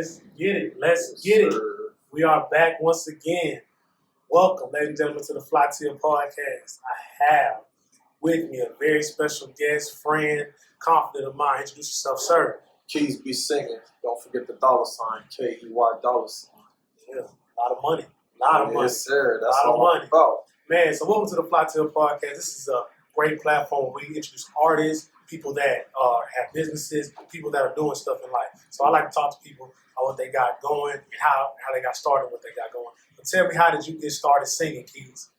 Let's get it. Let's get it. We are back once again. Welcome, ladies and gentlemen, to the Flytill Podcast. I have with me a very special guest, friend, confidant of mine. Introduce yourself, sir. Keys be singing. Don't forget the $, K-E-Y $. Yeah, a lot of money. A lot of money. Yes, sir. That's a lot all of money. about. Man, so welcome to the Flytill Podcast. This is a great platform where we introduce artists, people that have businesses, people that are doing stuff in life. So I like to talk to people about what they got going and how they got started, what they got going. But tell me, how did you get started singing, Keys?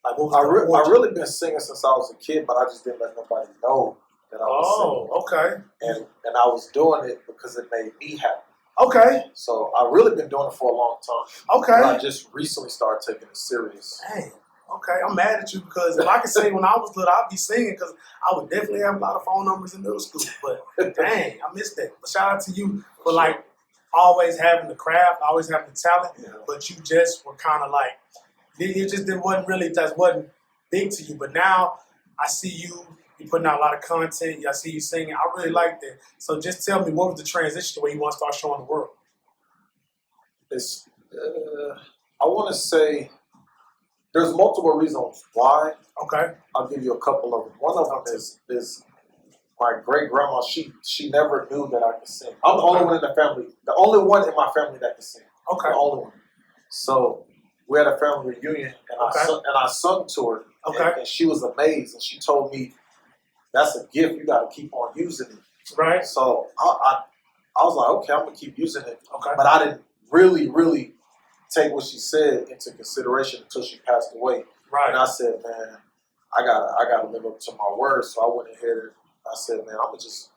Like, what was I really been singing since I was a kid, but I just didn't let nobody know that I was singing. Oh, okay. And I was doing it because it made me happy. Okay. So I've really been doing it for a long time. Okay. But I just recently started taking it serious. Dang. Okay, I'm mad at you because if I could sing when I was little, I'd be singing because I would definitely have a lot of phone numbers in middle school. But dang, I missed that. But shout out to you for like always having the craft, always having the talent. Yeah. But you just were kind of like it just wasn't big to you. But now I see you putting out a lot of content. I see you singing. I really like that. So just tell me, what was the transition where you want to start showing the world? It's I want to say. There's multiple reasons why. Okay. I'll give you a couple of them. One of them is my great grandma. She never knew that I could sing. I'm the only one in the family. The only one in my family that could sing. Okay. The only one. So we had a family reunion, and I sung to her. Okay. And she was amazed, and she told me, "That's a gift. You got to keep on using it." Right. So I was like, "Okay, I'm gonna keep using it." Okay. But I didn't really take what she said into consideration until she passed away. Right. And I said, man, I gotta live up to my word. So I went ahead and I said, man, I'm gonna just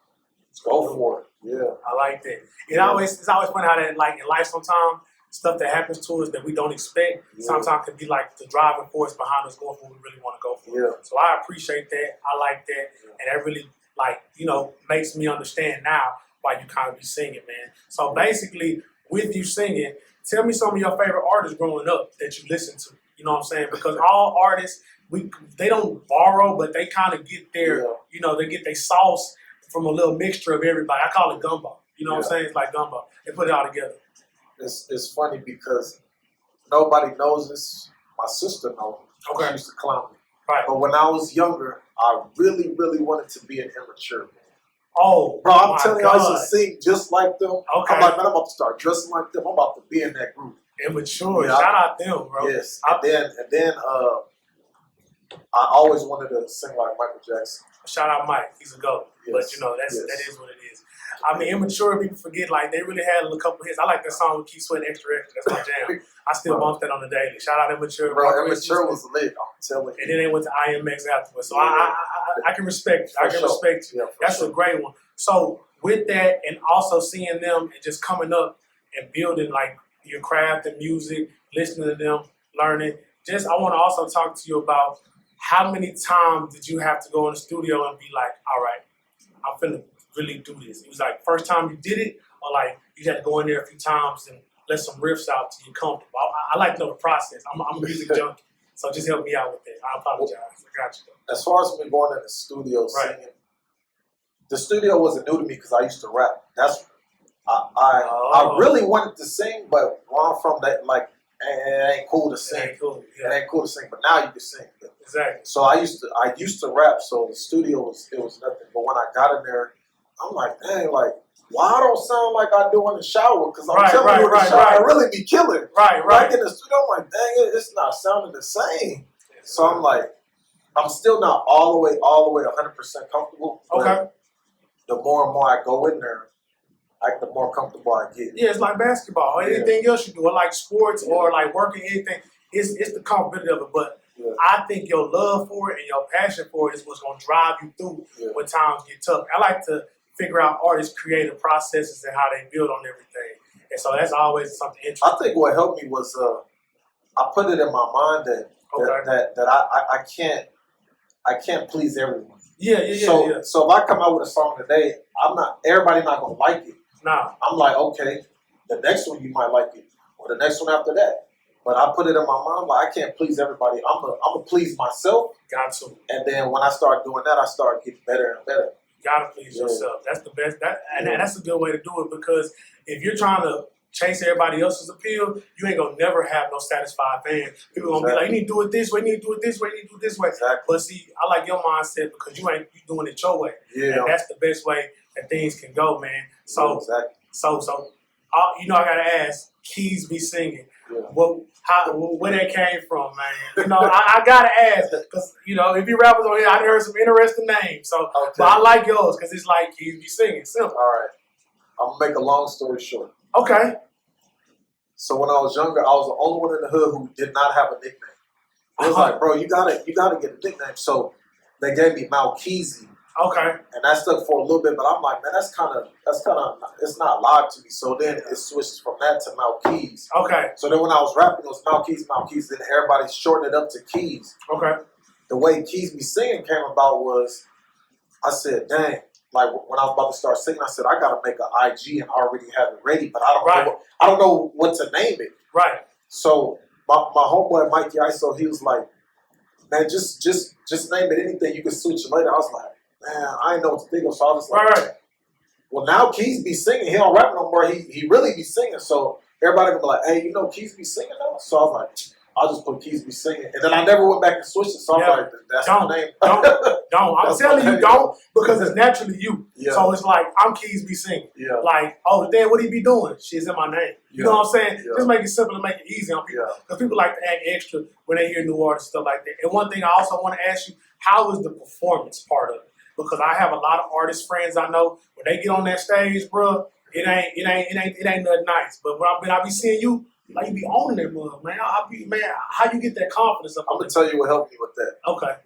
go for it. Yeah. I like that. It's always funny how that, like, in life sometimes stuff that happens to us that we don't expect sometimes can be like the driving force behind us going for what we really want to go for. Yeah. So I appreciate that. I like that. Yeah. And that really, like, makes me understand now why you kind of be singing, man. So basically, with you singing, tell me some of your favorite artists growing up that you listen to. You know what I'm saying? Because all artists, they don't borrow, but they kind of get their, they get their sauce from a little mixture of everybody. I call it gumbo. You know what I'm saying? It's like gumbo. They put it all together. It's funny because nobody knows this. My sister knows. Okay. She used to clown me. Right. But when I was younger, I really wanted to be an immature man. Oh, bro, I'm telling you, I used to sing just like them. Okay. I'm like, man, I'm about to start dressing like them. I'm about to be in that group. Immature. Yeah, shout out them, bro. Yes. And then I always wanted to sing like Michael Jackson. Shout out Mike. He's a GOAT. Yes. But that is what it is. I mean, immature people forget, like, they really had a couple hits. I like that song with Keep Sweating Extra Extra. That's my jam. I still bump that on the daily. Shout out Immature. Bro, Immature was lit, I'm telling you. And then they went to IMX afterwards. So I can respect you. I can respect you. That's a great one. So with that, and also seeing them and just coming up and building, like, your craft and music, listening to them, learning, I want to also talk to you about how many times did you have to go in the studio and be like, all right, I'm finna really do this. It was like first time you did it, or like you had to go in there a few times and let some riffs out till you're comfortable. I like to know the process. I'm a music junkie, so just help me out with that. I apologize. I got you. As far as me going in the studio singing, the studio wasn't new to me because I used to rap. I really wanted to sing, but where I'm from, that like it ain't cool to sing. It ain't cool. Yeah. It ain't cool to sing, but now you can sing. Exactly. So I used to rap, so the studio was nothing. But when I got in there, I'm like, dang, like, why I don't sound like I do in the shower? Because I'm telling you, in the shower, I really be killing. Right. Like in the studio, I'm like, dang, it's not sounding the same. So I'm like, I'm still not all the way 100% comfortable. Okay. The more and more I go in there, like the more comfortable I get. Yeah, it's like basketball or anything else you do, or like sports or like working, anything. It's the comfortability of it, but I think your love for it and your passion for it is what's going to drive you through when times get tough. I like to figure out artists' creative processes and how they build on everything. And so that's always something interesting. I think what helped me was I put it in my mind that I can't please everyone. So if I come out with a song today, everybody not gonna like it. Nah. I'm like, okay, the next one you might like it, or the next one after that. But I put it in my mind, like, I can't please everybody. I'm gonna please myself. Got to. And then when I start doing that, I start getting better and better. Gotta please yourself. That's the best. And that's a good way to do it, because if you're trying to chase everybody else's appeal, you ain't gonna never have no satisfied fans. People gonna be like, you need to do it this way, you need to do it this way, you need to do it this way. Exactly. But see, I like your mindset because you doing it your way. Yeah. And that's the best way that things can go, man. So, exactly. so, I gotta ask, Keys be singing. Yeah. Where that came from, man? I gotta ask, because if you rappers on here, I heard some interesting names. So, but I like yours because it's like Keys be singing. Simple. All right, I'm gonna make a long story short. Okay. So when I was younger, I was the only one in the hood who did not have a nickname. It was like, bro, you gotta get a nickname. So they gave me Malkeezy. Okay. And that stuck for a little bit, but I'm like, man, that's kind of, it's not live to me. So then it switched from that to Malkeez. Okay. So then when I was rapping, it was Malkeez, then everybody shortened it up to Keys. Okay. The way Keys Be Singing came about was, I said, dang, like when I was about to start singing, I said, I gotta make an IG and already have it ready, but I don't know what to name it. Right. So my homeboy Mikey Iso, he was like, man, just name it anything, you can switch it later. I was like, man, I didn't know what to think of, so I was like, right. Well, now Keys be singing. He don't rap no more. He really be singing. So everybody can be like, hey, Keys be singing now? So I was like, I'll just put Keys be singing. And then I never went back and switched it. So I'm like, that's the name. Don't. I'm telling you, don't, because it's naturally you. Yeah. So it's like, I'm Keys be singing. Yeah. Like, oh, Dan, what he be doing? Shit's in my name. You know what I'm saying? Yeah. Just make it simple and make it easy on people. Because people like to act extra when they hear new artists, stuff like that. And one thing I also want to ask you, how is the performance part of it? Because I have a lot of artist friends I know, when they get on that stage, bro, it ain't nothing nice. But when I be seeing you, like you be owning that mug, man. How you get that confidence up? I'm gonna tell you what helped me with that. Okay.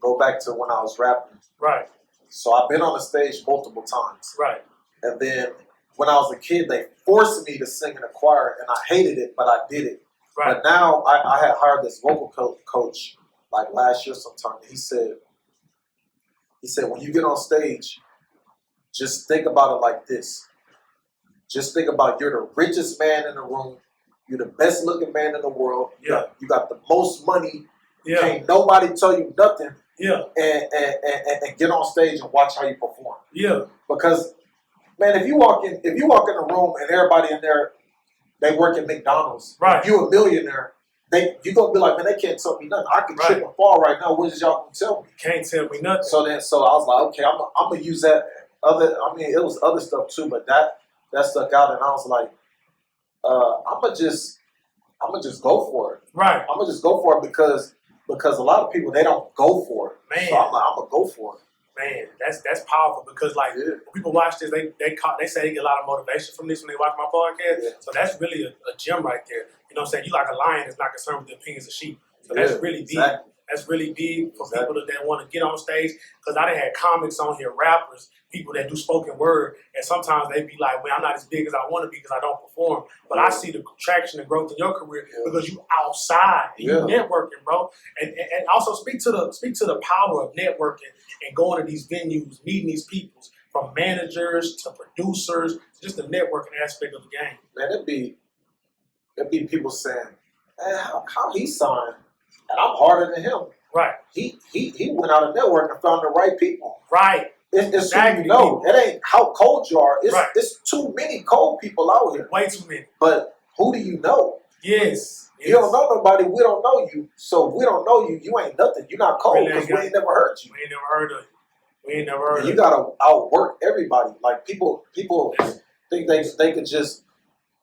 Go back to when I was rapping. Right. So I've been on the stage multiple times. Right. And then when I was a kid, they forced me to sing in a choir, and I hated it, but I did it. Right. But now I had hired this vocal coach like last year sometime, and he said, when you get on stage, just think about it like this. Just think about you're the richest man in the room. You're the best looking man in the world. Yeah. You got the most money. Yeah. Can't nobody tell you nothing. Yeah. And get on stage and watch how you perform. Yeah. Because, man, if you walk in a room and everybody in there, they work at McDonald's. Right. If you're a millionaire, you're gonna be like, man, they can't tell me nothing. I can trip and fall right now. What is y'all gonna tell me? Can't tell me nothing. So I was like, okay, I'm gonna use that it was other stuff too, but that stuck out, and I was like, I'm gonna just go for it. Right. I'm gonna just go for it because a lot of people, they don't go for it. Man. So I'm gonna go for it. Man, that's powerful, because like when people watch this, they say they get a lot of motivation from this when they watch my podcast. Yeah. So that's really a gem right there. You know what I'm saying? You like a lion that's not concerned with the opinions of sheep. So that's really big. Exactly. That's really big for people that want to get on stage. Because I done had comics on here, rappers, people that do spoken word, and sometimes they be like, well, I'm not as big as I want to be because I don't perform. But I see the traction and growth in your career because you outside and you networking, bro. And also speak to the power of networking and going to these venues, meeting these people, from managers to producers, just the networking aspect of the game. Man, it'd be people saying, man, how he signed? And I'm harder than him. Right. He went out of network and found the right people. Right. It's exactly. It ain't how cold you are. It's too many cold people out here. Way too many. But who do you know? Yes. You don't know nobody. We don't know you. So if we don't know you, you ain't nothing. You're not cold because we ain't never heard you. We ain't never heard of you. We ain't never heard of you. You gotta outwork everybody. Like people think they could just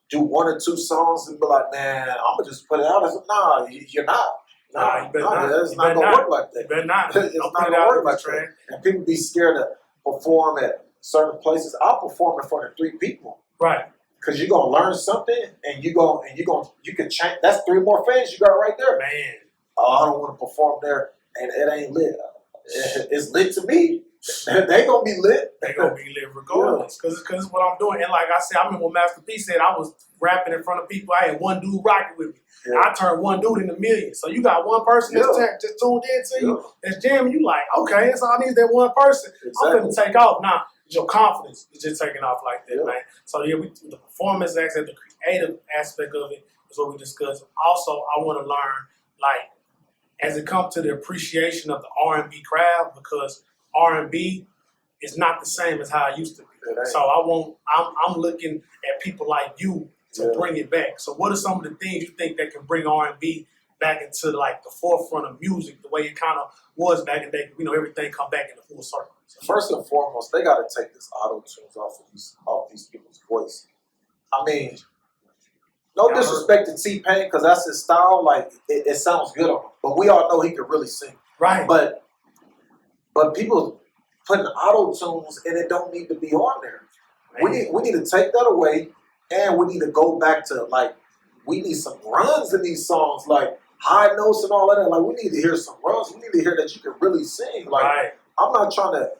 do one or two songs and be like, man, I'm gonna just put it out. Nah, you're not. Nah, you better not. It's not gonna work like that. You better not. It's not gonna work like that. And people be scared to perform at certain places. I'll perform in front of 3 people. Right. Because you're gonna learn something, and you can change. That's 3 more fans you got right there. Man. Oh, I don't want to perform there, and it ain't lit. It's lit to me. They gonna be lit. They gonna be lit regardless. Because it's what I'm doing. And like I said, I remember when Master P said I was rapping in front of people. I had one dude rocking with me. Yeah. I turned one dude into millions. So you got one person that's just tuned in to you, that's jamming. You like, okay, that's all I need is that one person. Exactly. I'm gonna take off. Now, your confidence is just taking off like that, man. So yeah, the performance aspect, the creative aspect of it is what we discussed. Also, I want to learn, like, as it comes to the appreciation of the R&B crowd, because R&B is not the same as how it used to be. So I'm looking at people like you to bring it back. So what are some of the things you think that can bring R&B back into like the forefront of music, the way it kind of was back in the day? Everything come back in the full circle. So first and foremost, they got to take this AutoTunes off these people's voice. I mean, no disrespect to T-Pain, because that's his style. Like, it sounds good on him. But we all know he can really sing. Right. But people putting AutoTunes, and it don't need to be on there. Man. We need to take that away, and we need to go back to, like, we need some runs in these songs, like high notes and all of that. Like, we need to hear some runs. We need to hear that you can really sing. Like, I'm not trying to,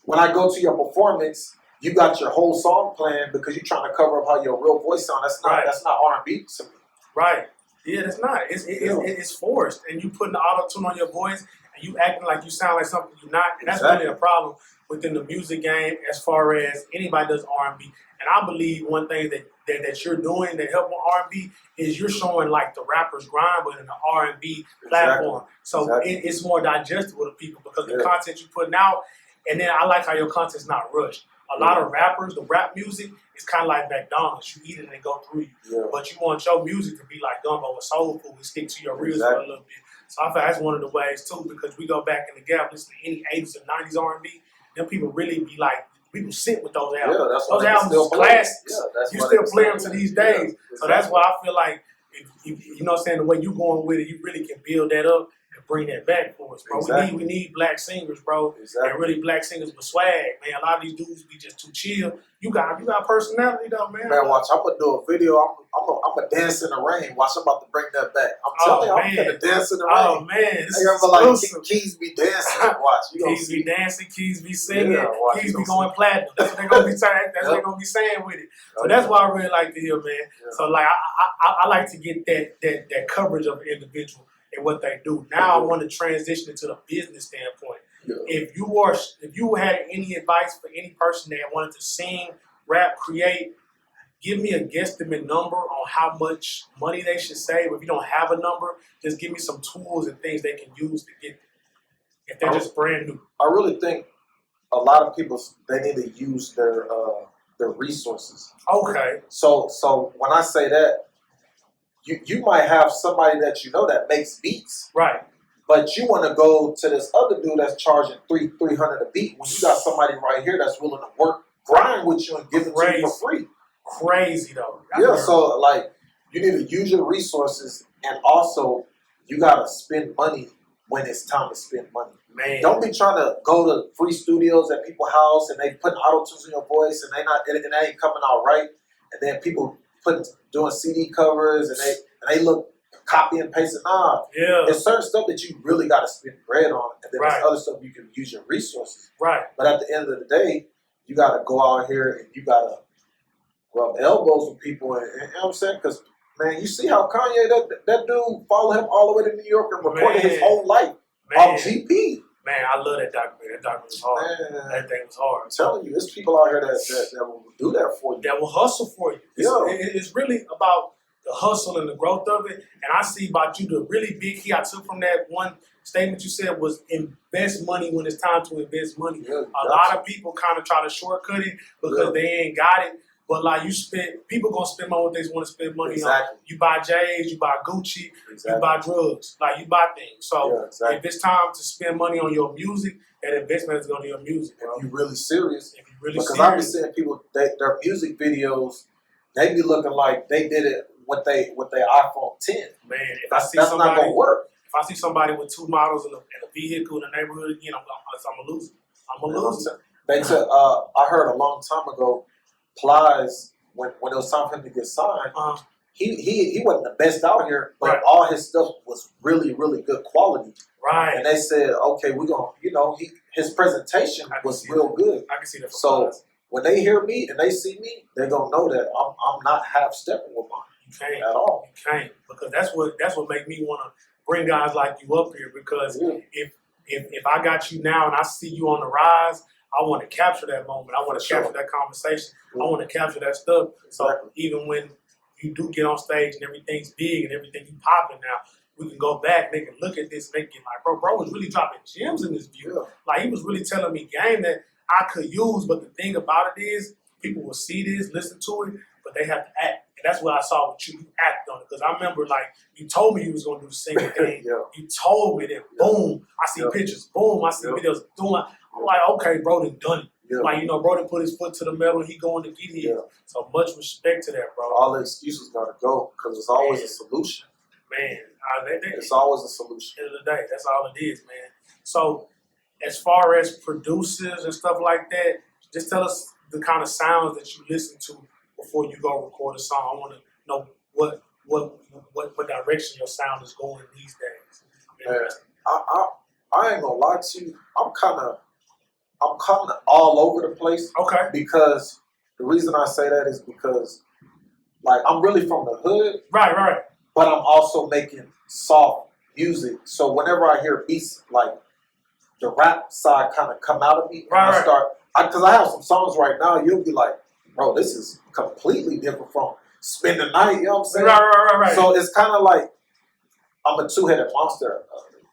when I go to your performance, you got your whole song playing because you're trying to cover up how your real voice sounds. That's not R&B to me. Right. Yeah, that's not. It's forced, and you putting the auto-tune on your voice, and you acting like you sound like something you're not. And that's really a problem within the music game as far as anybody does R&B. And I believe one thing that you're doing that help with R&B is you're showing like the rapper's grind, but in the R&B platform. So it's more digestible to people because the content you're putting out, and then I like how your content's not rushed. A lot of rappers, the rap music is kind of like McDonald's. You eat it and it go through you. Yeah. But you want your music to be like gumbo or soul food and stick to your roots for a little bit. So I feel that's one of the ways too, because we go back in the gap, listen to any 80s or 90s R&B, then people really be like, people sit with those albums. Yeah, those albums is classics. Yeah, you still play them to these days. Yeah, so that's why I feel like, if you know what I'm saying, the way you going with it, you really can build that up and bring that back for us, bro. We need black singers, bro. And really black singers with swag, man. A lot of these dudes be just too chill. You got personality though, man. Man, watch, I'm gonna do a video. I'm gonna dance in the rain. Watch, I'm about to bring that back. I'm telling you, I'm gonna dance in the rain. Oh man, this is like Keys be dancing. Watch, Keys be dancing, Keys be singing, Keys be going platinum. That's what they're gonna be saying. That's what they're gonna be saying with it. So that's what I really like to hear, man. Yeah. So like I like to get that coverage of an individual and what they do. Now I want to transition into the business standpoint. Yeah. If you had any advice for any person that wanted to sing, rap, create, give me a guesstimate number on how much money they should save. If you don't have a number, just give me some tools and things they can use to get there, if they're just brand new. I really think a lot of people, they need to use their resources. Okay. So when I say that, you might have somebody that you know that makes beats. Right. But you want to go to this other dude that's charging $300 a beat when you got somebody right here that's willing to grind with you and give it to you for free. Crazy though. So like you need to use your resources, and also you gotta spend money when it's time to spend money. Man, don't be trying to go to free studios at people's house and they putting auto-tunes in your voice and they ain't coming out right, and then people doing CD covers and they look copy and paste it. There's certain stuff that you really got to spend bread on, and then there's other stuff you can use your resources. Right. But at the end of the day, you got to go out here and you got to rub elbows with people, and you know what I'm saying? Because man, you see how Kanye, that dude followed him all the way to New York and recorded his whole life off GP. Man, I love that documentary. That documentary was hard. Man, that thing was hard. I'm telling you, there's people out here that will do that for you. That will hustle for you. It's really about the hustle and the growth of it. And I see about you, the really big key I took from that one statement you said was invest money when it's time to invest money. Yeah, a lot of people kind of try to shortcut it because they ain't got it. But like people gonna spend money what they want to spend money on. You buy J's, you buy Gucci, you buy drugs, like you buy things. So if it's time to spend money on your music, that investment is going to your music, bro. If you're really serious. Because I've been seeing people, their music videos, they be looking like they did it with their iPhone 10. Man, that's not gonna work. If I see somebody with two models in a vehicle in the neighborhood again, I'm gonna lose it. I'm gonna lose it. I heard a long time ago, Plies, when it was time for him to get signed, he wasn't the best out here, but all his stuff was really, really good quality. Right. And they said, okay, we're going to, his presentation was real good. I can see that. So when they hear me and they see me, they're going to know that I'm not half-stepping with mine. You can't. At all. You can't. Because that's what make me want to bring guys like you up here, because if I got you now and I see you on the rise, I want to capture that moment. I want to capture that conversation. I want to capture that stuff. So even when you do get on stage and everything's big and everything you popping now, we can go back, they can look at this, and they can like, bro was really dropping gems in this view. Yeah. Like he was really telling me game that I could use, but the thing about it is, people will see this, listen to it, but they have to act. And that's what I saw with you. You acted on it. Because I remember, like, you told me you was going to do the singing thing. Yeah. You told me that, boom, I see pictures, boom, I see videos doing. I'm like, okay, bro done done it. Yeah. Like, you know, bro done put his foot to the metal and he going to get his. Yeah. So much respect to that, bro. All the excuses got to go because it's always a solution. Man, it's always a solution. At the end of the day, that's all it is, man. So, as far as producers and stuff like that, just tell us the kind of sounds that you listen to before you go record a song. I want to know what direction your sound is going these days. Man, I ain't gonna lie to you. I'm kind of all over the place. Okay. Because the reason I say that is because, like, I'm really from the hood. Right. But I'm also making soft music. So whenever I hear beats, like, the rap side kind of come out of me. Right. I start, because I have some songs right now, you'll be like, bro, this is completely different from Spend the Night, you know what I'm saying? Right. So it's kind of like I'm a two-headed monster,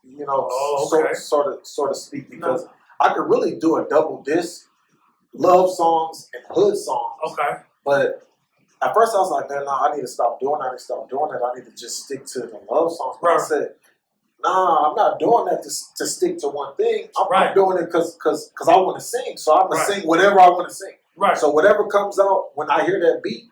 you know, sort of speak, because I could really do a double disc, love songs and hood songs. Okay. But at first I was like, man, I need to stop doing that. I need to just stick to the love songs. But I said, nah, I'm not doing that to stick to one thing. I'm doing it because I want to sing. So I'm going to sing whatever I want to sing. Right. So whatever comes out when I hear that beat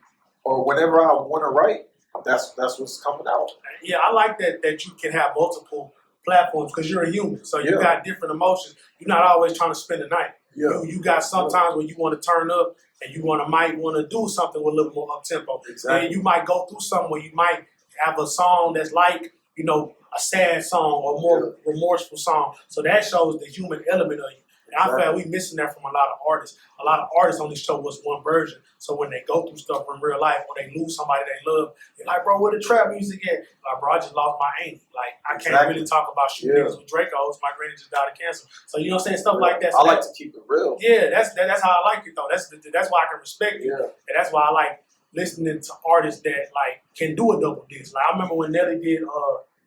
or whenever I want to write, that's what's coming out. Yeah, I like that you can have multiple platforms because you're a human. So you got different emotions. You're not always trying to spend the night. Yeah. You got sometimes when you want to turn up and you might want to do something with a little more up-tempo. Exactly. And you might go through something where you might have a song that's like, you know, a sad song or more remorseful song. So that shows the human element of you. And I feel like we missing that from a lot of artists. A lot of artists only show us one version. So when they go through stuff in real life or they lose somebody they love, they're like, bro, where the trap music at? Like, bro, I just lost my auntie. Like, I can't really talk about shooting niggas with Dracos. My granny just died of cancer. So you know what I'm saying? Stuff like that. So I like to keep it real. Yeah, that's how I like it though. That's why I can respect it. Yeah. And that's why I like listening to artists that like can do a double disc. Like I remember when Nelly did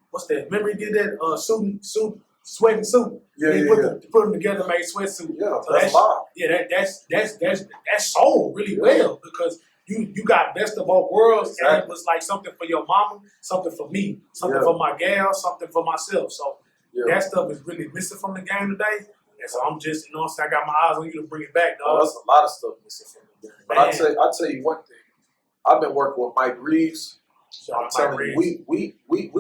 what's that? Remember he did that Sweat and Suit. He put them together, made Sweatsuit. Yeah, so that's live. Yeah, that's sold really well because you got best of both worlds, and it was like something for your mama, something for me, something for my gal, something for myself. So that stuff is really missing from the game today. And so I'm just, you know what I'm saying, I got my eyes on you to bring it back, dog. Oh, that's a lot of stuff missing from the game. But I'll tell you one thing. I've been working with Mike Reeves. I'm telling you, we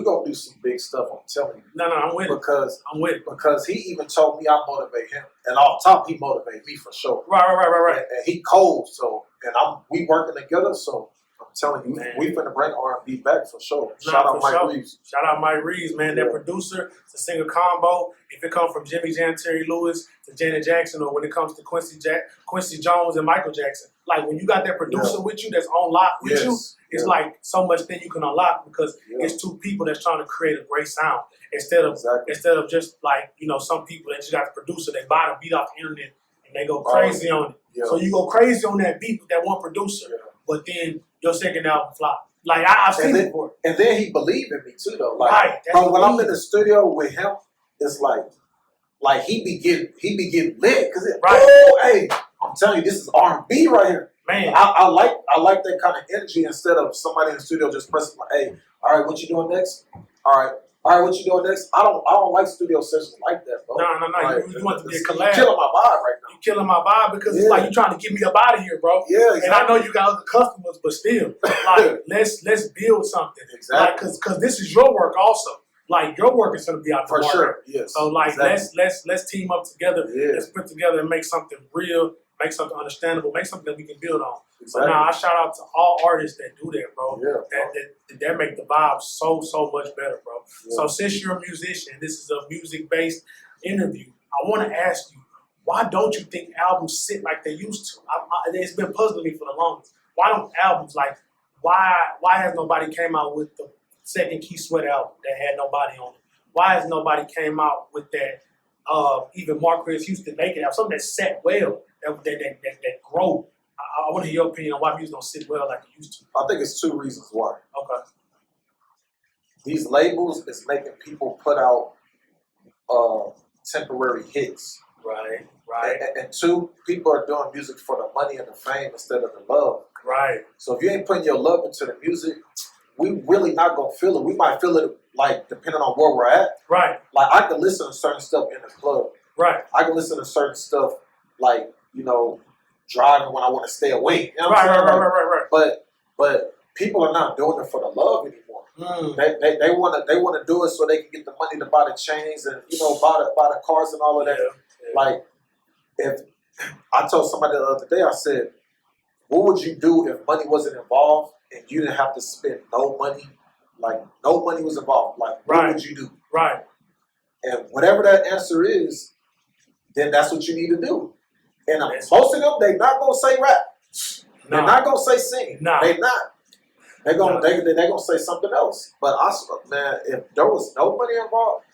gonna do some big stuff. I'm telling you. No, I'm with it. Because he even told me I motivate him, and off top he motivate me for sure. Right. And he cold, so we working together. So I'm telling you, we finna bring R&B back for sure. Shout out Mike Reeves. Shout out Mike Reeves, man. That producer, it's a singer combo. If it comes from Jimmy Jam, Terry Lewis to Janet Jackson, or when it comes to Quincy Jones and Michael Jackson, like when you got that producer with you that's on lock with you, it's like so much thing you can unlock because it's two people that's trying to create a great sound instead of just like, you know, some people that just got the producer, they buy the beat off the internet and they go crazy on it. Yeah. So you go crazy on that beat with that one producer, but then your second album flop. Like I've seen it before. And then he believed in me too, though. Like, bro, when I'm in the studio with him, it's like he be getting lit because hey, I'm telling you, this is R&B right here. Man, I like that kind of energy instead of somebody in the studio just pressing like, hey, all right, what you doing next? All right, what you doing next? I don't like studio sessions like that, bro. No. Like, you want to be a collab. You're killing my vibe right now. You're killing my vibe because it's like you're trying to get me up out of here, bro. Yeah, exactly. And I know you got other customers, but still, like let's build something. Exactly. Like, because this is your work also. Like your work is gonna be out for the sure. Yes. So like let's team up together. Yeah. Let's put together and make something real, make something understandable, make something that we can build on. Exactly. So now I shout out to all artists that do that, bro. Yeah, that make the vibe so much better, bro. Yeah. So since you're a musician, this is a music-based interview. I want to ask you, why don't you think albums sit like they used to? It's been puzzling me for the longest. Why don't albums why has nobody came out with the second Key Sweat album that had nobody on it? Why has nobody came out with that? Even Marquez Houston Naked album, something that sat well, that grow. I want to hear your opinion on why music don't sit well like it used to. I think it's two reasons why. Okay. these labels is making people put out temporary hits. Right. And two, people are doing music for the money and the fame instead of the love. Right. So if you ain't putting your love into the music, we really not gonna feel it. We might feel it like depending on where we're at. Right. Like I can listen to certain stuff in the club. Right. I can listen to certain stuff like, driving when I want to stay awake. You know what I'm saying? Right. But people are not doing it for the love anymore. They want to do it so they can get the money to buy the chains and buy the cars and all of that. Yeah. Like if I told somebody the other day, I said, what would you do if money wasn't involved and you didn't have to spend no money? Like no money was involved. Like what would you do? Right. And whatever that answer is, then that's what you need to do. And most of them, they not gonna say rap. They're not gonna say sing. They not. They're gonna say something else. But man, if there was no money involved,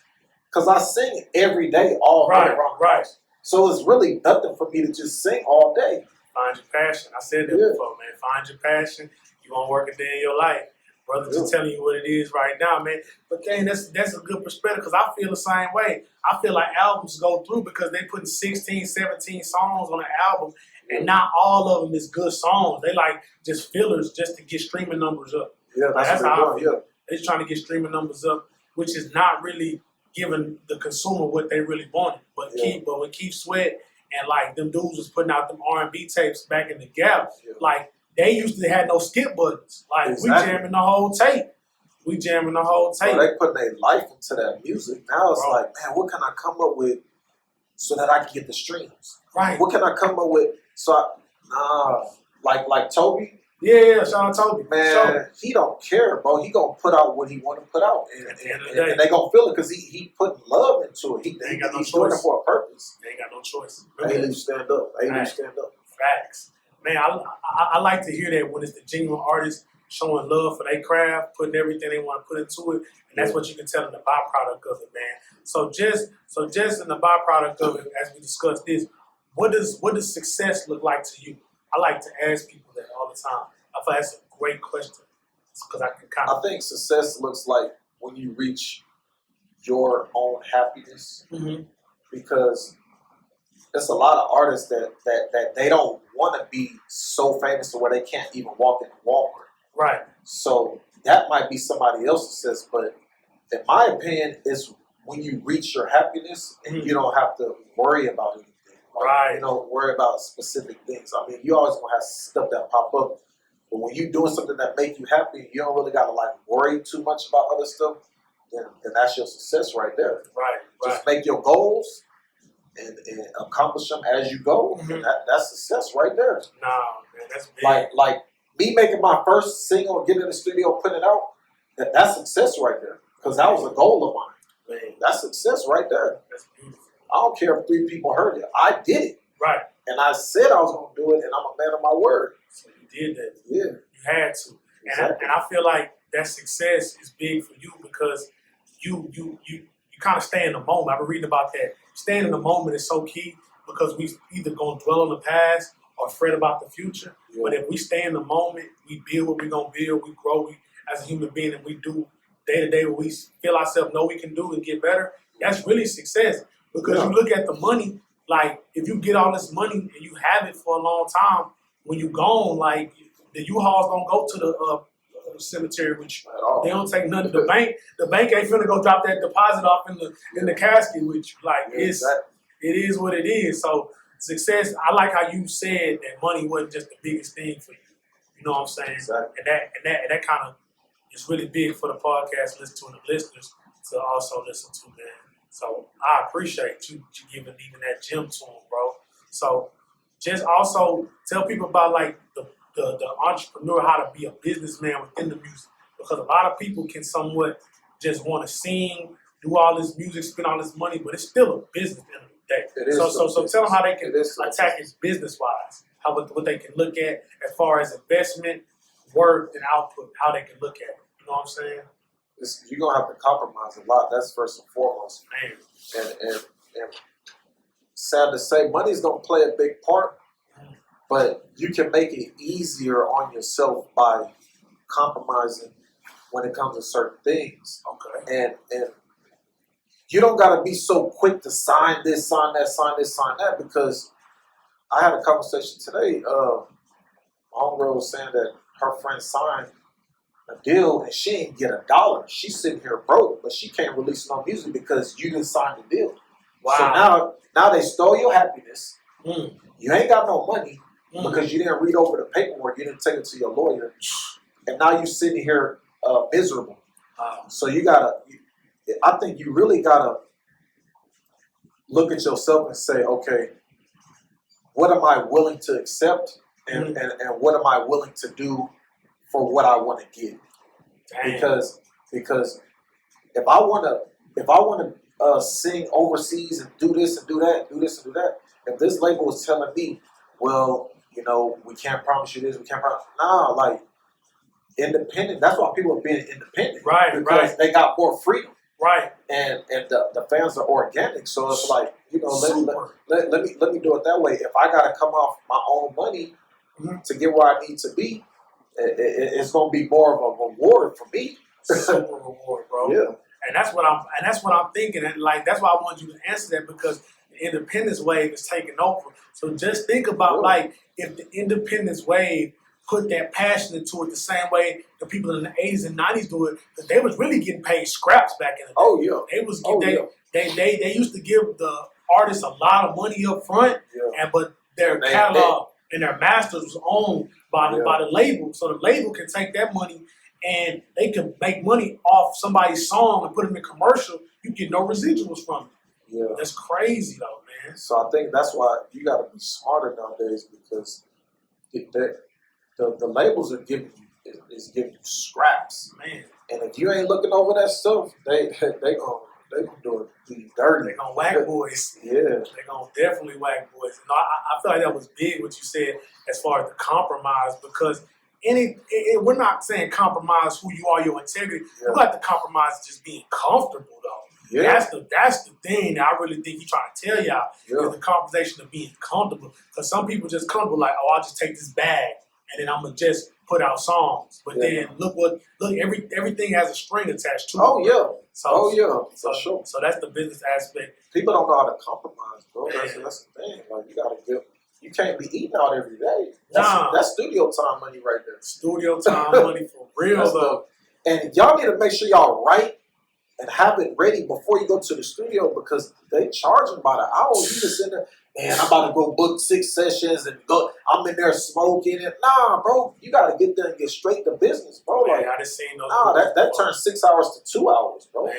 because I sing every day, all day long. Right. So it's really nothing for me to just sing all day. Find your passion. I said that before, man. Find your passion. You won't work a day in your life. Brother, just telling you what it is right now, man. But dang, that's a good perspective because I feel the same way. I feel like albums go through because they put 16, 17 songs on an album, and not all of them is good songs. They like just fillers just to get streaming numbers up. Yeah, that's how I feel. They're just trying to get streaming numbers up, which is not really giving the consumer what they really wanted. But when Keith Sweat and like them dudes was putting out them R&B tapes back in the Gap, like they used to have no skip buttons. Like we jamming the whole tape. So they putting their life into that music. Now it's like, man, what can I come up with so that I can get the streams? Right. What can I come up with like Toby? Yeah, shout out Toby. Man, he don't care, bro. He gonna put out what he want to put out, and they gonna feel it because he put love into it. He's doing it for a purpose. They ain't got no choice. A-Leaf stand up. Stand up. Facts. Man, I like to hear that when it's the genuine artists showing love for their craft, putting everything they want to put into it, and that's what you can tell in the byproduct of it, man. So just in the byproduct of it, as we discussed this, what does success look like to you? I like to ask people that all the time. I feel that's a great question because I think success looks like when you reach your own happiness, because there's a lot of artists that they don't want to be so famous to where they can't even walk in Walmart. Right. So that might be somebody else's success, but in my opinion, it's when you reach your happiness and you don't have to worry about anything. Like, worry about specific things. I mean, you always gonna have stuff that pop up, but when you're doing something that make you happy, you don't really gotta like worry too much about other stuff. Then that's your success right there. Right. Just make your goals and accomplish them as you go. And that's success right there. No, man, that's big. Like me making my first single, getting in the studio, putting it out. That's success right there because that was a goal of mine. Man, that's success right there. That's beautiful. I don't care if 3 people heard it. I did it. Right. And I said I was going to do it, and I'm a man of my word. So you did that. Yeah. You had to. Exactly. And I feel like that success is big for you because you kind of stay in the moment. I've been reading about that. Staying in the moment is so key because we either going to dwell on the past or fret about the future. Yeah. But if we stay in the moment, we build what we're going to build, we grow as a human being, and we do day-to-day what we feel ourselves know we can do and get better, that's really success. Because you look at the money, like if you get all this money and you have it for a long time, when you gone, like the U-Hauls don't go to the cemetery with you. They don't take nothing. The bank ain't finna go drop that deposit off in the casket with you. Like it is what it is. So success. I like how you said that money wasn't just the biggest thing for you. You know what I'm saying? Exactly. And that kind of is really big for the podcast listeners and the listeners to also listen to, man. So I appreciate you giving even that gem to them, bro. So just also tell people about like the entrepreneur, how to be a businessman within the music. Because a lot of people can somewhat just want to sing, do all this music, spend all this money, but it's still a business at the end of the day. So tell them how they can attack it business-wise, what they can look at as far as investment, work, and output, how they can look at it. You know what I'm saying? You're going to have to compromise a lot. That's first and foremost. Man. And sad to say, money's going to play a big part, but you can make it easier on yourself by compromising when it comes to certain things. Okay. And you don't got to be so quick to sign this, sign that, sign this, sign that, because I had a conversation today. My homegirl was saying that her friend signed a deal and she ain't get $1. She's sitting here broke, but she can't release no music because you didn't sign the deal. Wow. So now they stole your happiness. Mm. You ain't got no money because you didn't read over the paperwork. You didn't take it to your lawyer. And now you're sitting here miserable. So I think you really gotta look at yourself and say, okay, what am I willing to accept, and what am I willing to do for what I want to get? Because if I want to sing overseas and do this and do that, if this label is telling me, well, we can't promise you this, we can't promise, like independent. That's why people are being independent, right? Because they got more freedom. Right. And the fans are organic, so it's like, let me do it that way. If I gotta come off my own money to get where I need to be, it's gonna be more of a reward for me. Super reward, bro. Yeah. And that's what I'm thinking, and like that's why I want you to answer that, because the independence wave is taking over. So just think about like if the independence wave put that passion into it the same way the people in the 80s and 90s do it, because they was really getting paid scraps back in the day. Oh yeah. They used to give the artists a lot of money up front, but their catalog and their masters was owned by the label. So the label can take that money and they can make money off somebody's song and put it in a commercial. You get no residuals from it. Yeah. That's crazy though, man. So I think that's why you got to be smarter nowadays, because the labels are giving you scraps, man. And if you ain't looking over that stuff, they gonna do it dirty. They gonna whack boys. Yeah, they gonna definitely whack boys. And I feel like that was big what you said as far as the compromise, because we're not saying compromise who you are, your integrity. You got to compromise just being comfortable though. Yeah. That's the thing that I really think he's trying to tell y'all is the conversation of being comfortable. Because some people just comfortable like, oh, I'll just take this bag and then I'm gonna just put out songs. But then look everything has a string attached to it. Oh yeah. For sure. So that's the business aspect. People don't know how to compromise, bro. That's the thing. Like you can't be eating out every day. That's studio time money right there. Studio time money for real though. And y'all need to make sure y'all write and have it ready before you go to the studio, because they charging by the hour. You just in there, man, I'm about to go book 6 sessions and go. I'm in there smoking it. Nah, bro, you got to get there and get straight to business, bro. Man, I just seen those. Nah, that turns 6 hours to 2 hours, bro. Man,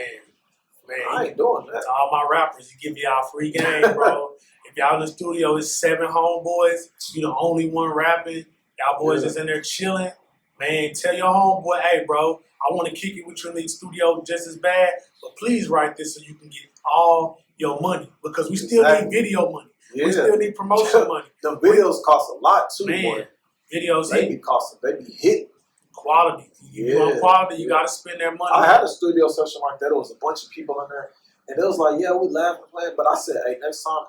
I ain't doing that. To all my rappers, you give y'all free game, bro. If y'all in the studio, it's 7 homeboys. You the only one rapping. Y'all boys just in there chilling. Man, tell your homeboy, hey, bro, I want to kick it with you in the studio just as bad, but please write this so you can get all your money, because we still need video money. Yeah. We still need promotion money. The videos cost a lot too, man. Boy. Videos they be hit. Quality. You want quality, you got to spend that money. I had a studio session like that. There was a bunch of people in there, and it was like, yeah, we laugh and play, but I said, hey, next time,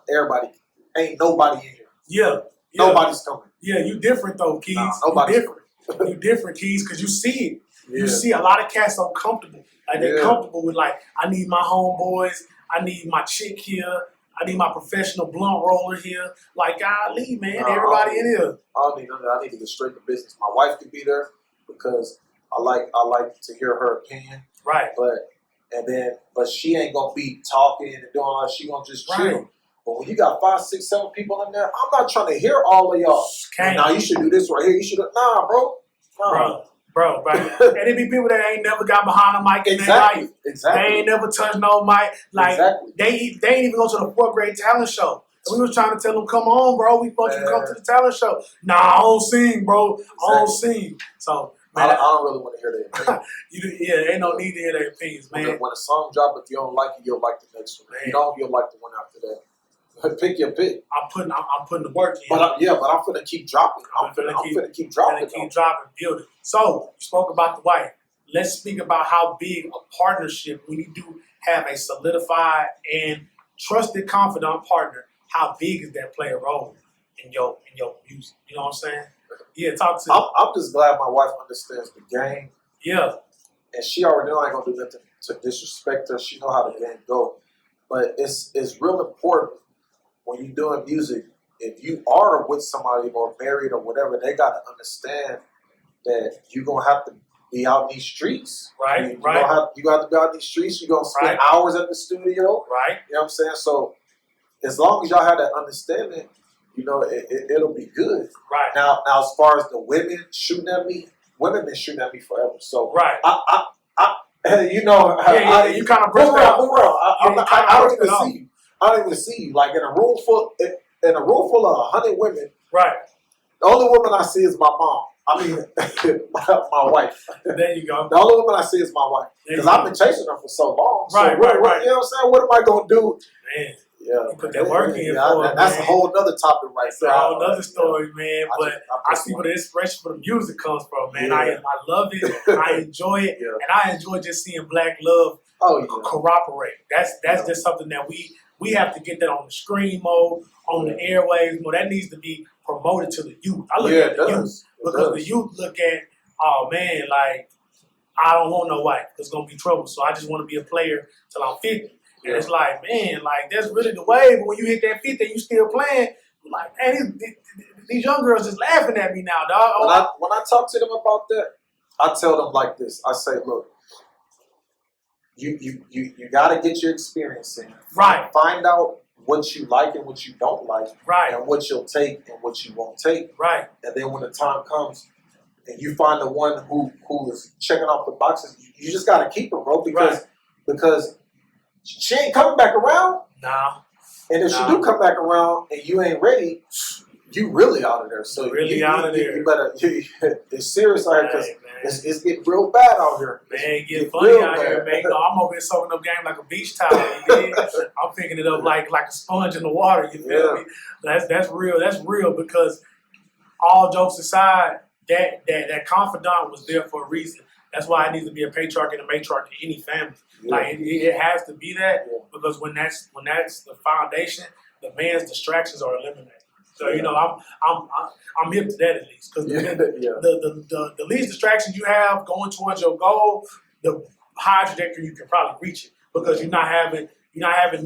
ain't nobody in here. Yeah. Nobody's coming. Yeah, you different though, Keys. Nobody's different. You different, Keys, because you see it. Yeah. You see a lot of cats so comfortable. Like they're comfortable with like, I need my homeboys, I need my chick here, I need my professional blunt roller here. Like, golly, man, everybody in here. I don't need none of that. I need to get straight to business. My wife can be there because I like to hear her opinion. Right. But she ain't gonna be talking and doing all that. She gonna just chill. Right. But when you got 5, 6, 7 people in there, I'm not trying to hear all of y'all. Nah, you should do this right here. You should. Nah, bro. Bro. And it be people that ain't never got behind a mic in their life. Exactly. They ain't never touched no mic. Like, they ain't even go to the 4th grade talent show. And we was trying to tell them, come on, bro. We want you to come to the talent show. Nah, I don't sing, bro. I don't sing. So, man, I don't really want to hear their opinions. Ain't no need to hear their opinions, man. When a song drop, if you don't like it, you'll like the next one. If you don't, you'll like the one after that. Pick your pick. I'm putting the work in. But I'm finna keep dropping. I'm finna keep dropping. Keep dropping, building. So you spoke about the wife. Let's speak about how big a partnership, when you do have a solidified and trusted, confidant partner, how big is that play a role in your music? You know what I'm saying? Yeah, talk to me. I'm just glad my wife understands the game. Yeah. and she already know I ain't gonna do nothing to disrespect her. She know how the game go. But it's real important when you're doing music. If you are with somebody or married or whatever, they gotta understand that you're gonna have to be out in these streets. Right, you have to be out in these streets. You're gonna spend hours at the studio. Right. You know what I'm saying? So as long as y'all have that understanding, it'll be good. Right. Now as far as the women shooting at me, women been shooting at me forever. So right. you know, you kind of brushed out. I don't even see you. I don't even see you. Like in a room full of 100 women. Right. The only woman I see is my mom. I mean, my wife. There you go. The only woman I see is my wife because I've been chasing her for so long. Right, so right. You know what I'm saying? What am I gonna do? Man. Yeah, you put that work in for it, that's a whole other topic right there. That's a whole other story, man. But I see where the inspiration for the music comes from, man. I love it. I enjoy it, and I enjoy just seeing Black love corroborate. That's just something that we have to get that on the screen mode, on the airwaves mode. That needs to be promoted to the youth. I look at the youth because the youth look at, oh man, like I don't want no wife. There's gonna be trouble. So I just want to be a player till I'm 50. And it's like, man, like that's really the way. But when you hit that 50 and you still playing, you're like, man, these young girls just laughing at me now, dog. When I talk to them about that, I tell them like this. I say, look, you got to get your experience in. Right. Find out what you like and what you don't like. Right. And what you'll take and what you won't take. Right. And then when the time comes and you find the one who is checking off the boxes, you just got to keep her, bro, because she ain't coming back around. Nah. And if she do come back around and you ain't ready, you really out of there. So out of there. You better. It's serious out here because it's getting real bad out here. Man, get funny out here, man. No, I'm over here soaking up game like a beach towel. I'm picking it up like a sponge in the water. You feel me? That's real. That's real because all jokes aside, that confidant was there for a reason. That's why it needs to be a patriarch and a matriarch in any family. Yeah. Like it has to be that because when that's the foundation, the man's distractions are eliminated. So I'm hip to that at least because the least distractions you have going towards your goal, the higher trajectory you can probably reach it because you're not having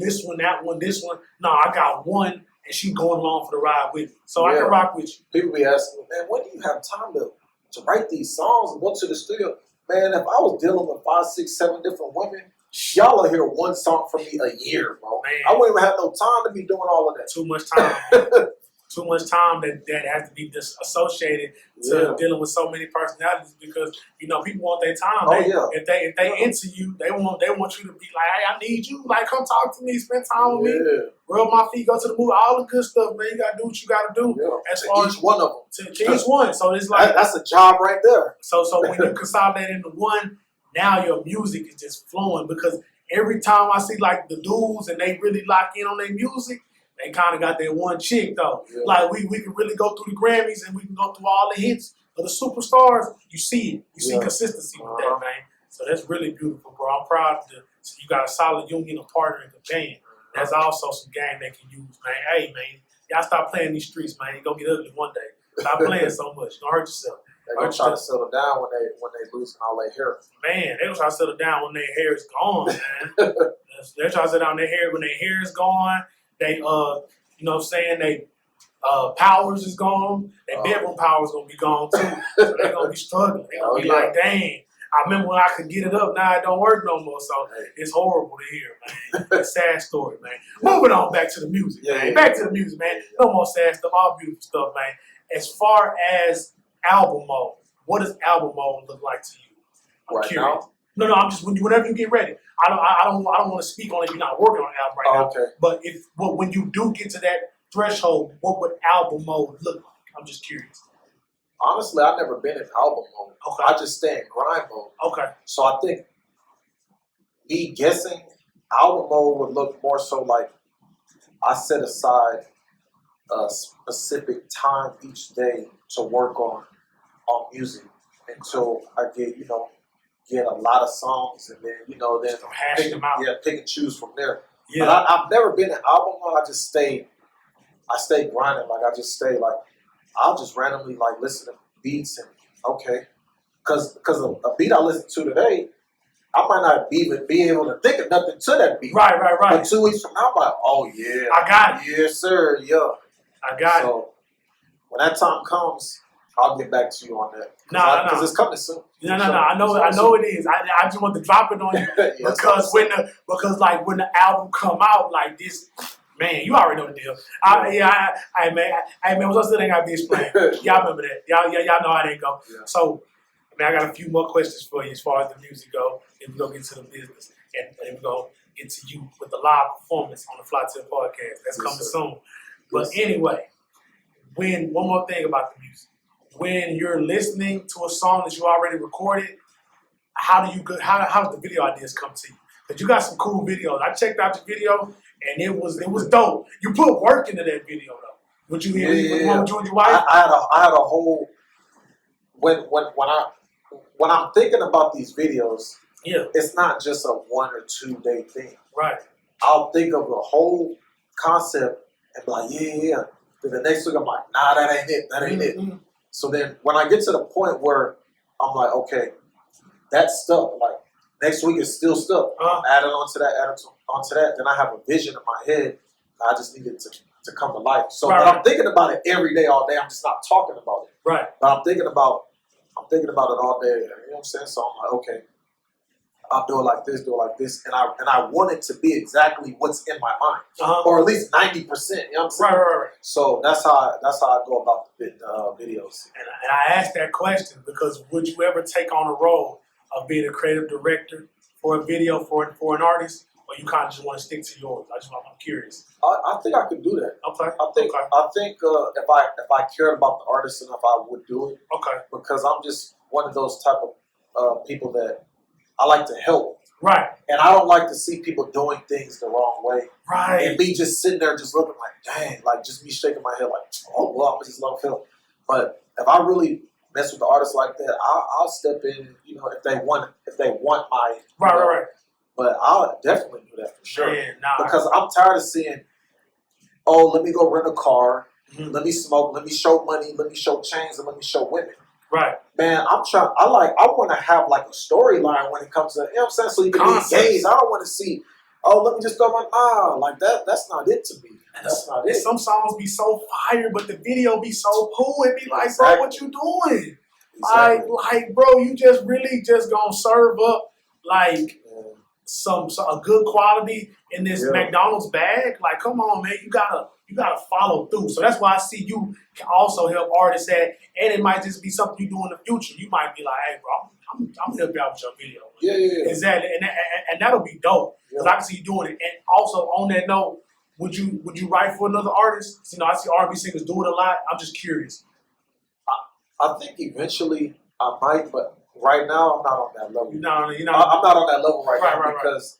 this one, that one, this one. No, I got one, and she going along for the ride with me. So I can rock with you. People be asking, man, when do you have time to write these songs and go to the studio? Man, if I was dealing with 5, 6, 7 different women, y'all will hear one song from me a year, bro. Man. I wouldn't even have no time to be doing all of that. Too much time. Too much time that has to be associated to dealing with so many personalities because people want their time. If they into you, they want you to be like, hey, I need you. Like, come talk to me, spend time with me, rub my feet, go to the movie, all the good stuff, man. You gotta do what you gotta do. Yeah. As far each one of them. To each one. So it's like that's a job right there. So when you consolidate into one, now your music is just flowing because every time I see like the dudes and they really lock in on their music. They kind of got that one chick, though. Yeah. Like, we can really go through the Grammys and we can go through all the hits of the superstars. You see it. You see consistency with that, man. So that's really beautiful, bro. I'm proud so you got a solid union of partner and companion. That's also some game they can use, man. Hey, man, y'all stop playing these streets, man. You're going to get ugly one day. Stop playing so much. You're going to hurt yourself. They're going to try to settle down when they losing all their hair. Man, they're going to try to settle down when their hair is gone, man. They're trying to settle down their hair when their hair is gone. They, you know what I'm saying? They, powers is gone. Their bedroom powers gonna be gone too. So they're gonna be struggling. They're gonna be like, dang, I remember when I could get it up, now it don't work no more. So it's horrible to hear, man. It's a sad story, man. Moving on back to the music, man. Back to the music, man. No more sad stuff, all beautiful stuff, man. As far as album mode, what does album mode look like to you? I'm curious. Now? No, I'm just whenever you get ready. I don't want to speak on it if you're not working on an album right now. Okay. But when you do get to that threshold, what would album mode look like? I'm just curious. Honestly, I've never been in album mode. Okay. I just stay in grind mode. Okay. So I think me guessing album mode would look more so like I set aside a specific time each day to work on music until I get a lot of songs and then hash them out. Yeah, pick and choose from there. Yeah. But I've never been in album mode. I stay grinding. Like I just stay like I'll just randomly like listen to beats and because a beat I listened to today I might not even be able to think of nothing to that beat. Right. But 2 weeks from now, I'm like, oh yeah, I got it. Yes, sir. Yeah, I got it. So when that time comes, I'll get back to you on that. Because it's coming soon. No. I know it is. I just want to drop it on you because when the album come out like this, man, you already know the deal. Man, what's the thing I be explaining? Y'all remember that? Y'all know how they go. Yeah. So, man, I got a few more questions for you as far as the music go. And we go get to the business, and we go get to you with the live performance on the Flytill Podcast. That's coming soon. But anyway, one more thing about the music. When you're listening to a song that you already recorded, how does the video ideas come to you? Because you got some cool videos. I checked out your video, and it was dope. You put work into that video, though. Would you hear with you and your wife? I had a whole when I'm thinking about these videos, it's not just a 1 or 2 day thing. Right. I'll think of the whole concept and be like, yeah. Then the next week I'm like, nah, that ain't it. That ain't it. So then when I get to the point where I'm like, okay, that's stuck. Like next week is still stuck. Add it onto that. Then I have a vision in my head. I just need it to come to life. So I'm thinking about it every day, all day. I'm just not talking about it. Right. But I'm thinking about it all day. You know what I'm saying? So I'm like, okay, I'll do it like this, and I want it to be exactly what's in my mind, or at least 90%. You know what I'm saying? Right. So that's how I go about the videos. And I asked that question because would you ever take on a role of being a creative director for a video for an artist, or you kind of just want to stick to yours? I'm curious. I think I could do that. Okay. I think if I cared about the artist enough, I would do it. Okay. Because I'm just one of those type of people that I like to help. Right. And I don't like to see people doing things the wrong way. Right. And me just sitting there just looking like, dang, like just me shaking my head like, oh, well, I'm just love help. But if I really mess with the artists like that, I'll step in, if they want my Right. But I'll definitely do that for sure. Man, because I'm tired of seeing, let me go rent a car, let me smoke, let me show money, let me show chains, and let me show women. Right. Man, I want to have like a storyline when it comes to, you know what I'm saying? So you can be engaged. I don't want to see, let me just throw my, like that. That's not it to me. That's not it. Some songs be so fire, but the video be so cool. It be like, bro, what you doing? Exactly. Like, bro, you just really just gonna serve up like a good quality in this McDonald's bag. Like, come on, man, you gotta follow through. So that's why I see you can also help artists and it might just be something you do in the future. You might be like, hey, bro, I'm gonna help you out with your video. Yeah. Exactly, and that'll be dope because I can see you doing it. And also on that note, would you write for another artist? I see R&B singers do it a lot. I'm just curious. I think eventually I might, but right now I'm not on that level. I'm not on that level right now because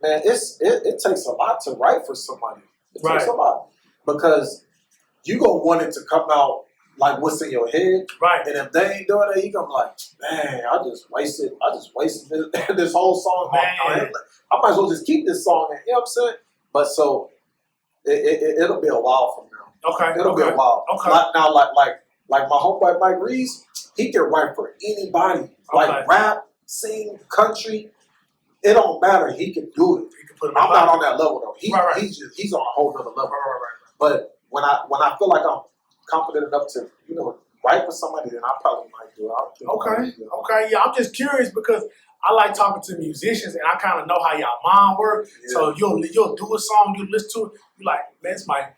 man, it takes a lot to write for somebody. It takes a lot because you gonna want it to come out like what's in your head, right? And if they ain't doing it, you gonna be like, man, I just wasted this whole song. Man. I might as well just keep this song. You know what I'm saying? But so it'll be a while from now. Okay, it'll be a while. Okay. Like my homeboy Mike Reeves, he can write for anybody. Like rap, sing, country. It don't matter. He can do it. I'm not on that level though. He's on a whole other level. Right. But when I feel like I'm confident enough to write for somebody, then I probably might do it. Okay. Yeah, I'm just curious because I like talking to musicians and I kind of know how y'all mind work. Yeah. So you'll do a song, you listen to it, you're like, man, this might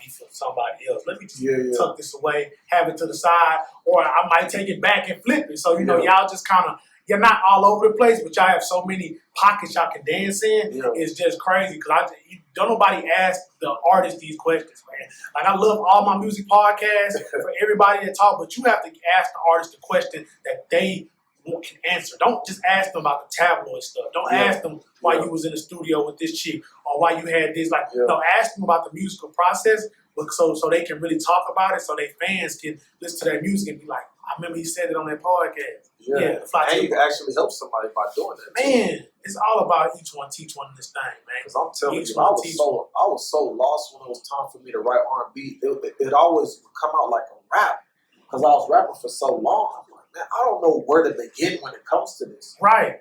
be for somebody else. Let me just tuck this away, have it to the side, or I might take it back and flip it. So y'all just kind of, you're not all over the place, but y'all have so many pockets y'all can dance in. Yeah. It's just crazy because don't nobody ask the artist these questions, man. Like I love all my music podcasts for everybody that talk, but you have to ask the artist the question that they can answer. Don't just ask them about the tabloid stuff. Don't ask them why you was in the studio with this chick or why you had this. No, ask them about the musical process, but so they can really talk about it, so their fans can listen to their music and be like, I remember he said it on that podcast. Yeah, and you can actually help somebody by doing that. Man, it's all about each one teach one in this thing, man. Because I'm telling you, I was so lost when it was time for me to write R&B. It always would come out like a rap because I was rapping for so long. I'm like, man, I don't know where to begin when it comes to this. Right.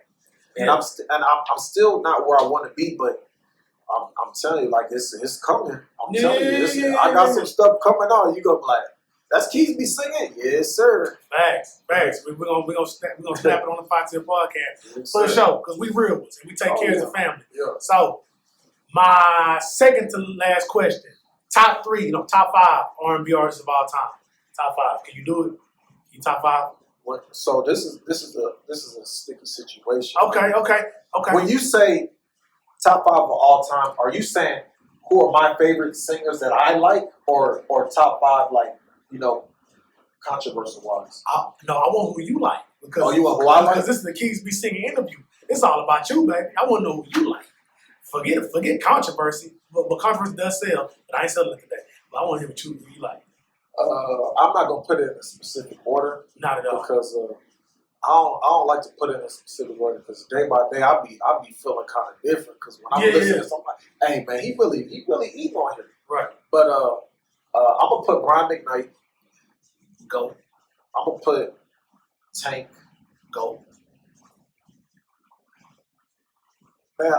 And I'm still not where I want to be, but I'm telling you, like it's coming. I'm telling you, I got some stuff coming on. You gonna be like, that's Keys be singing, yes sir. Facts. We're gonna snap it on the Flytill Podcast for sure, because we real ones and we take care of the family. Yeah. So my second to last question: top 3, top 5 R&B artists of all time. Top 5. Can you do it? You top 5? So this is a sticky situation. Okay. When you say top 5 of all time, are you saying who are my favorite singers that I like, or top 5 like controversial wise? No, I want who you like. Because, you want who I like? Because this is the Keys Be Singing interview. It's all about you, baby. I want to know who you like. Forget controversy, but controversy does sell. But I ain't selling it today. But I want to hear who you like. I'm not gonna put it in a specific order. Not at all. Because I don't like to put it in a specific order, because day by day I be feeling kind of different, because when I'm listening to something like, hey man, he really eating on here. Right. But I'm gonna put Brian McKnight. Go. I'm gonna put Tank. Go. Man,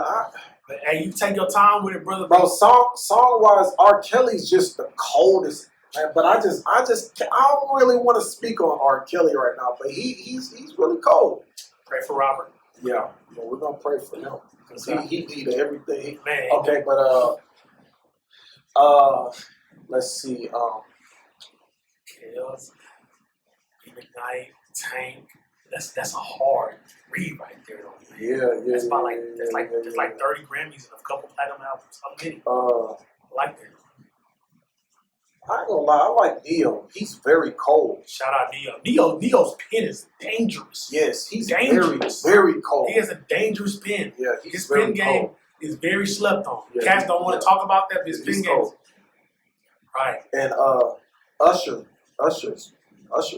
Hey, you take your time with it, brother. Bro, song wise, R. Kelly's just the coldest. Man, but I don't really want to speak on R. Kelly right now, but he's really cold. Pray for Robert. Yeah, we're gonna pray for him, because he needed everything. Man. Okay, but let's see. Kills, McKnight, Tank. That's a hard read right there, though. Yeah. That's about there's like 30 Grammys and a couple platinum albums. I'm kidding. I like that. I ain't gonna lie, I like Neo. He's very cold. Shout out Neo. Neo's pen is dangerous. Yes, he's dangerous. Very, very cold. He has a dangerous pen. Yeah, his pen game is very slept on. Yeah, Cats don't want to talk about that, but his pen game. Right. And Usher's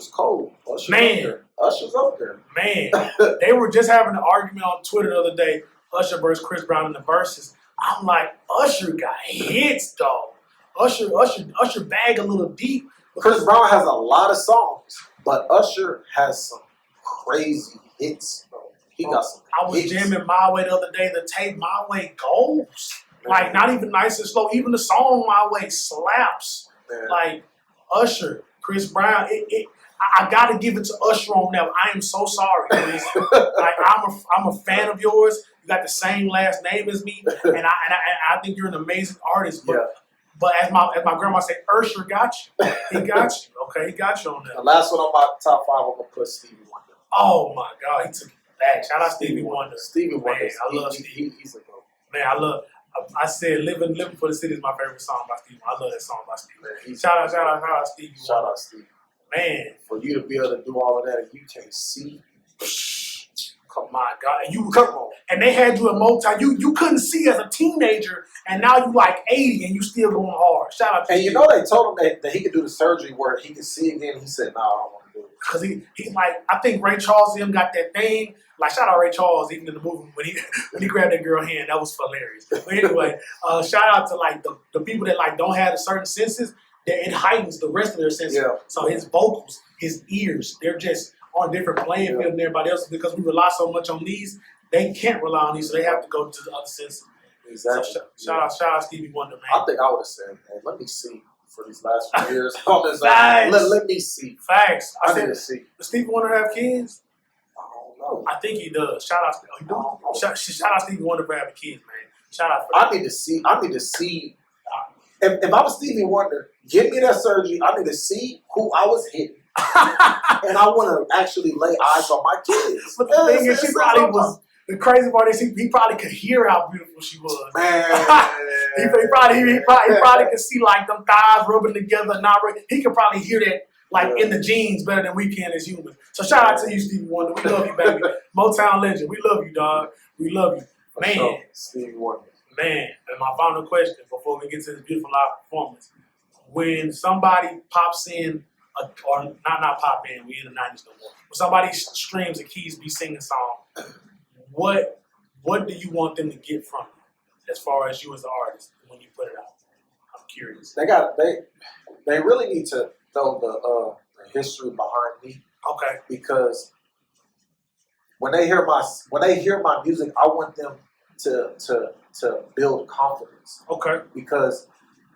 cold. Usher's up there. Man, they were just having an argument on Twitter the other day, Usher versus Chris Brown in the verses. I'm like, Usher got hits, dog. Usher bag a little deep. Chris Brown has a lot of songs, but Usher has some crazy hits, bro. He got some I was jamming My Way the other day. The tape My Way goes. Like, not even nice and slow. Even the song My Way slaps. Man. Like, Usher, Chris Brown, I got to give it to Usher on that. I am so sorry. Like, I'm a fan of yours. You got the same last name as me, and I think you're an amazing artist. But as my grandma said, Usher got you. He got you. Okay, he got you on that. The last one on my top 5, I'm gonna put Stevie Wonder. Oh my God, he took it back. Shout out Stevie Wonder. Stevie Wonder. Man, I love Stevie. He's a go. Man, I said "Living for the City" is my favorite song by Stevie. I love that song by Stevie. Man, shout out Stevie. Shout out Stevie. Man, for you to be able to do all of that and you can't see. Come on, God, and come on. And they had you in you couldn't see as a teenager, and now you like 80 and you still going hard. Shout out to And you know they told him that he could do the surgery where he could see again. He said, "No, I don't want to do it." Because he's like, I think Ray Charles and him got that thing. Like, shout out Ray Charles, even in the movie when he grabbed that girl hand, that was hilarious. But anyway, shout out to like the people that like don't have the certain senses, that it heightens the rest of their senses. Yeah. So his vocals, his ears, they're just on a different playing field than everybody else, because we rely so much on these. They can't rely on these, so they have to go to the other senses. Exactly. So shout out Stevie Wonder, man. I think I would have said, "Hey, let me see for these last few years." Let me see. Facts. I need to see. Does Stevie Wonder have kids? I don't know. I think he does. Shout out Stevie Wonder for having kids, man. Shout out. I need to see. If I was Stevie Wonder, give me that surgery. I need to see who I was hitting. And I want to actually lay eyes on my kids. But the thing is, she probably was. The crazy part is he probably could hear how beautiful she was. Man, he probably could see like them thighs rubbing together. He could probably hear that like in the genes better than we can as humans. So shout out to you, Stevie Wonder. We love you, baby. Motown legend. We love you, dog. We love you, man. Sure. Stevie Wonder. Man, and my final question before we get to this beautiful live performance: when somebody pops in, or not pop in, we in the 90s no more. When somebody streams a Keys Be Singing song, what do you want them to get from you as far as you as the artist when you put it out? I'm curious. They really need to know the history behind me. Okay. Because when they hear my music, I want them to build confidence. Okay. Because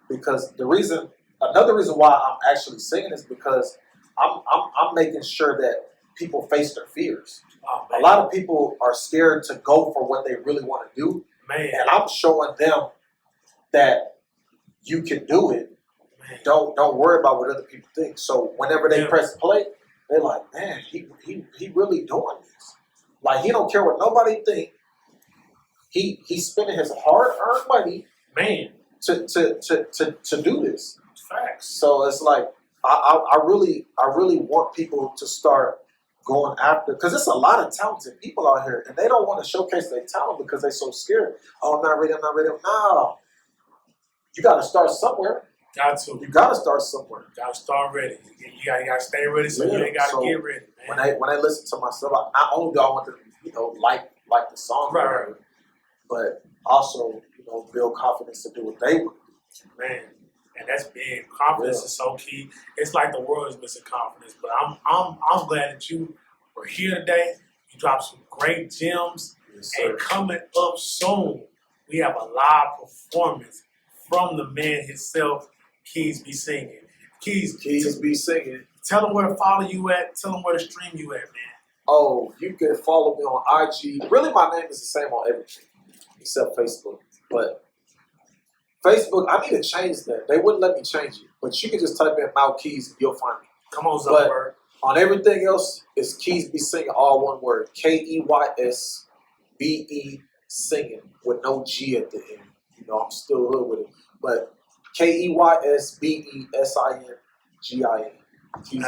another reason why I'm actually singing is because I'm making sure that people face their fears. Oh, a lot of people are scared to go for what they really want to do, and I'm showing them that you can do it. Man. Don't worry about what other people think. So whenever they press play, they're like, man, he really doing this. Like, he don't care what nobody think. He's spending his hard-earned money, man, to do this. Facts. So it's like I really want people to start going after, because there's a lot of talented people out here, and they don't want to showcase their talent because they're so scared. Oh, I'm not ready. No, you got to start somewhere. You got to start somewhere. Got to start ready. You got to stay ready, so you ain't got to get ready. Man. When I listen to myself, not only do I want to like the song, right, but also build confidence to do what they want. Man, and that's big. Confidence is so key. It's like the world is missing confidence. But I'm glad that you were here today. You dropped some great gems. Yes, and coming up soon, we have a live performance from the man himself, Keys Be Singing. Keys Be Singing. Tell them where to follow you at. Tell them where to stream you at, man. Oh, you can follow me on IG. Really, my name is the same on everything except Facebook. But Facebook, I need to change that. They wouldn't let me change it. But you can just type in Mount Keys and you'll find me. Come on, Zuckerberg. On everything else, it's Keys Be Singing, all one word. KEYSBE Singing with no G at the end. I'm still hood with it. But KEYSBESINGIN. Keys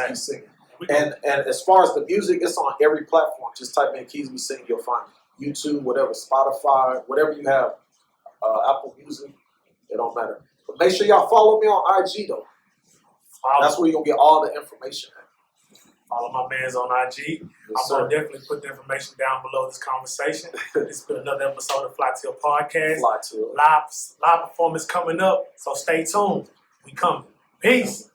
Be Singing. And as far as the music, it's on every platform. Just type in Keys Be Singing, you'll find it. YouTube, whatever, Spotify, whatever you have, Apple Music, it don't matter. But make sure y'all follow me on IG though. That's where you're gonna get all the information at. Follow my man's on IG. Yes, I'm gonna definitely put the information down below this conversation. This has been another episode of Flytill Podcast. Flytill. Live performance coming up, so stay tuned. We coming. Peace.